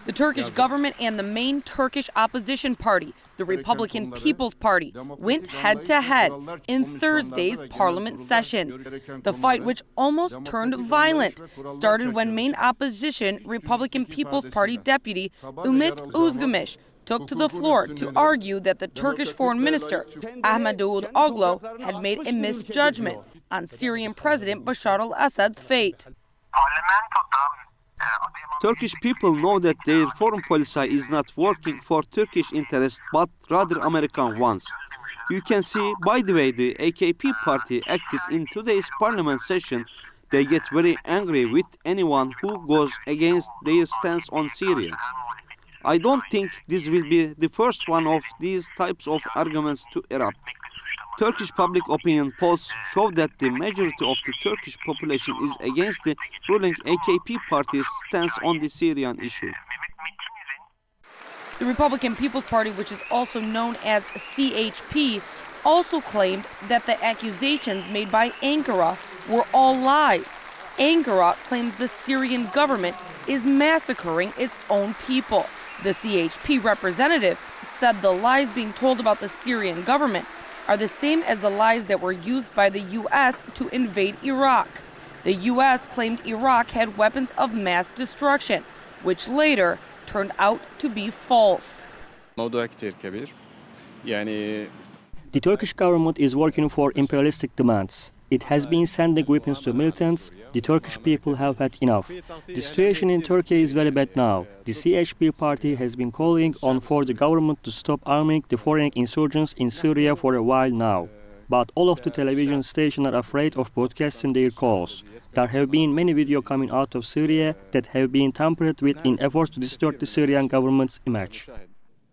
The Turkish government and the main Turkish opposition party, the Republican People's Party, went head-to-head in Thursday's parliament session. The fight, which almost turned violent, started when main opposition Republican People's Party deputy Ümit Özdemir took to the floor to argue that the Turkish foreign minister, Ahmet Davutoğlu, had made a misjudgment on Syrian President Bashar al-Assad's fate. Turkish people know that their foreign policy is not working for Turkish interests, but rather American ones. You can see, by the way the AKP party acted in today's parliament session. They get very angry with anyone who goes against their stance on Syria. I don't think this will be the first one of these types of arguments to erupt. Turkish public opinion polls show that the majority of the Turkish population is against the ruling AKP party's stance on the Syrian issue. The Republican People's Party, which is also known as CHP, also claimed that the accusations made by Ankara were all lies. Ankara claims the Syrian government is massacring its own people. The CHP representative said the lies being told about the Syrian government are the same as the lies that were used by the U.S. to invade Iraq. The U.S. claimed Iraq had weapons of mass destruction, which later turned out to be false. The Turkish government is working for imperialistic demands. It has been sending weapons to militants. The Turkish people have had enough. The situation in Turkey is very bad now. The CHP party has been calling on for the government to stop arming the foreign insurgents in Syria for a while now. But all of the television stations are afraid of broadcasting their calls. There have been many videos coming out of Syria that have been tampered with in efforts to distort the Syrian government's image.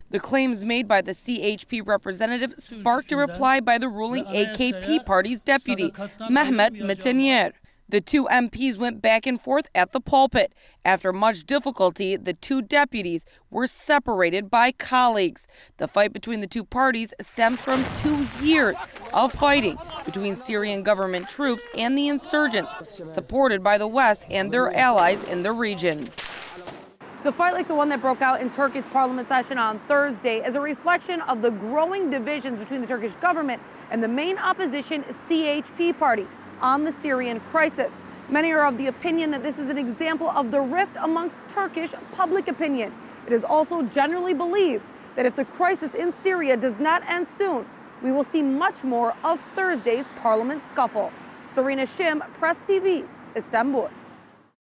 The claims made by the CHP representative sparked a reply by the ruling AKP party's deputy, Mehmet Metayer. The two MPs went back and forth at the pulpit. After much difficulty, the two deputies were separated by colleagues. The fight between the two parties stems from 2 years of fighting between Syrian government troops and the insurgents, supported by the West and their allies in the region. The fight like the one that broke out in Turkey's parliament session on Thursday is a reflection of the growing divisions between the Turkish government and the main opposition CHP party on the Syrian crisis. Many are of the opinion that this is an example of the rift amongst Turkish public opinion. It is also generally believed that if the crisis in Syria does not end soon, we will see much more of Thursday's parliament scuffle. Serena Shim, Press TV, Istanbul.